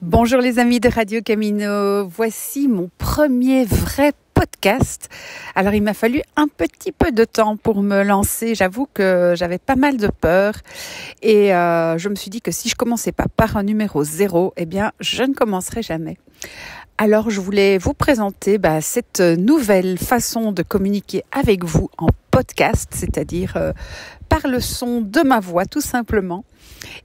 Bonjour les amis de Radio Camino, voici mon premier vrai podcast. Alors il m'a fallu un petit peu de temps pour me lancer, j'avoue que j'avais pas mal de peur et je me suis dit que si je commençais pas par un numéro 0, eh bien je ne commencerai jamais. Alors je voulais vous présenter cette nouvelle façon de communiquer avec vous en podcast, c'est-à-dire par le son de ma voix tout simplement.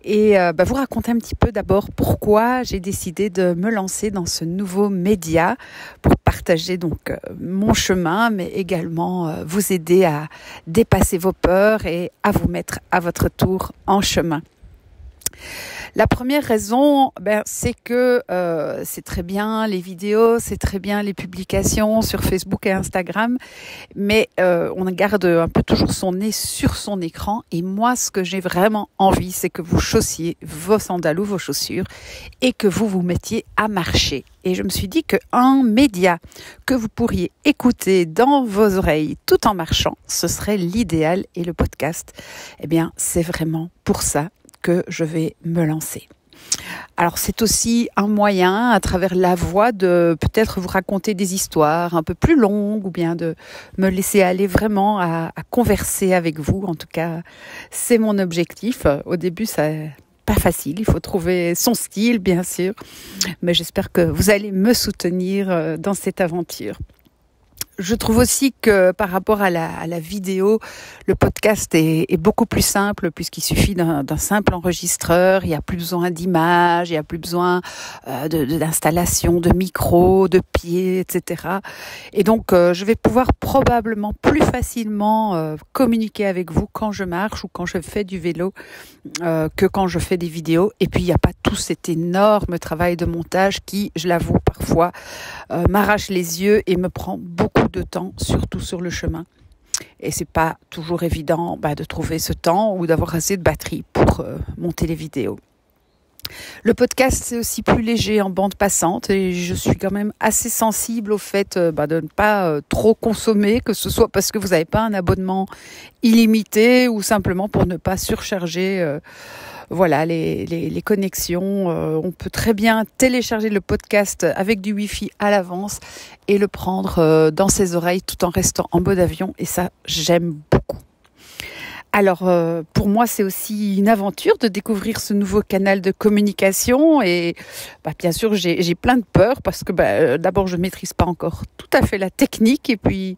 Et vous raconter un petit peu d'abord pourquoi j'ai décidé de me lancer dans ce nouveau média pour partager donc mon chemin, mais également vous aider à dépasser vos peurs et à vous mettre à votre tour en chemin. La première raison, c'est que c'est très bien les vidéos, c'est très bien les publications sur Facebook et Instagram, mais on garde un peu toujours son nez sur son écran. Et moi, ce que j'ai vraiment envie, c'est que vous chaussiez vos sandales ou vos chaussures et que vous vous mettiez à marcher. Et je me suis dit qu'un média que vous pourriez écouter dans vos oreilles tout en marchant, ce serait l'idéal. Et le podcast, c'est vraiment pour ça que je vais me lancer. Alors c'est aussi un moyen à travers la voix de peut-être vous raconter des histoires un peu plus longues ou bien de me laisser aller vraiment à converser avec vous. En tout cas, c'est mon objectif. Au début, c'est pas facile, il faut trouver son style bien sûr, mais j'espère que vous allez me soutenir dans cette aventure. Je trouve aussi que par rapport à la vidéo, le podcast est beaucoup plus simple puisqu'il suffit d'un simple enregistreur. Il n'y a plus besoin d'images, il n'y a plus besoin d'installation, de micro, de pieds, etc. Et donc, je vais pouvoir probablement plus facilement communiquer avec vous quand je marche ou quand je fais du vélo que quand je fais des vidéos. Et puis, il n'y a pas tout cet énorme travail de montage qui, je l'avoue, parfois m'arrache les yeux et me prend beaucoup de temps, surtout sur le chemin. Et c'est pas toujours évident de trouver ce temps ou d'avoir assez de batterie pour monter les vidéos. Le podcast, c'est aussi plus léger en bande passante et je suis quand même assez sensible au fait de ne pas trop consommer, que ce soit parce que vous n'avez pas un abonnement illimité ou simplement pour ne pas surcharger les connexions. On peut très bien télécharger le podcast avec du Wi-Fi à l'avance et le prendre dans ses oreilles tout en restant en mode avion et ça, j'aime beaucoup. Alors, pour moi, c'est aussi une aventure de découvrir ce nouveau canal de communication et bien sûr, j'ai plein de peur parce que d'abord, je maîtrise pas encore tout à fait la technique et puis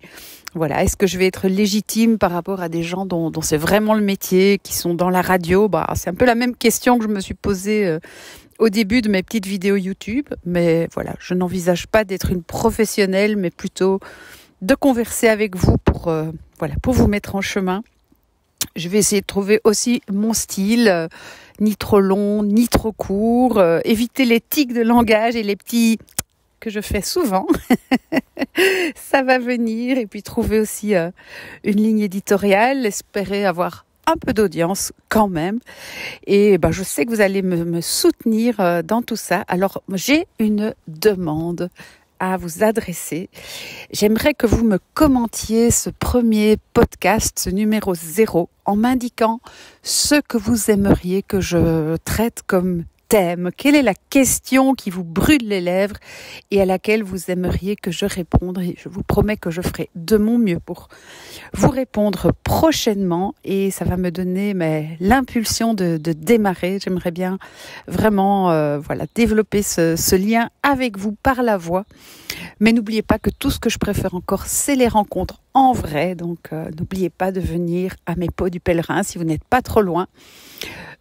voilà, est-ce que je vais être légitime par rapport à des gens dont c'est vraiment le métier, qui sont dans la radio? C'est un peu la même question que je me suis posée au début de mes petites vidéos YouTube, mais voilà, je n'envisage pas d'être une professionnelle, mais plutôt de converser avec vous pour vous mettre en chemin. Je vais essayer de trouver aussi mon style, ni trop long, ni trop court, éviter les tics de langage et les petits que je fais souvent. Ça va venir. Et puis trouver aussi une ligne éditoriale, espérer avoir un peu d'audience quand même. Et je sais que vous allez me soutenir dans tout ça. Alors, j'ai une demande à vous adresser. J'aimerais que vous me commentiez ce premier podcast, ce numéro 0, en m'indiquant ce que vous aimeriez que je traite comme thème. Quelle est la question qui vous brûle les lèvres et à laquelle vous aimeriez que je réponde? Et je vous promets que je ferai de mon mieux pour vous répondre prochainement et ça va me donner l'impulsion de démarrer. J'aimerais bien vraiment développer ce lien avec vous par la voix. Mais n'oubliez pas que tout ce que je préfère encore, c'est les rencontres en vrai. Donc n'oubliez pas de venir à mes pots du pèlerin si vous n'êtes pas trop loin.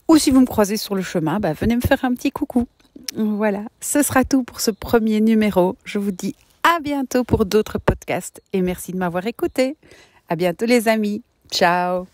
Ou si vous me croisez sur le chemin, venez me faire un petit coucou. Voilà, ce sera tout pour ce premier numéro. Je vous dis à bientôt pour d'autres podcasts et merci de m'avoir écouté. À bientôt les amis. Ciao.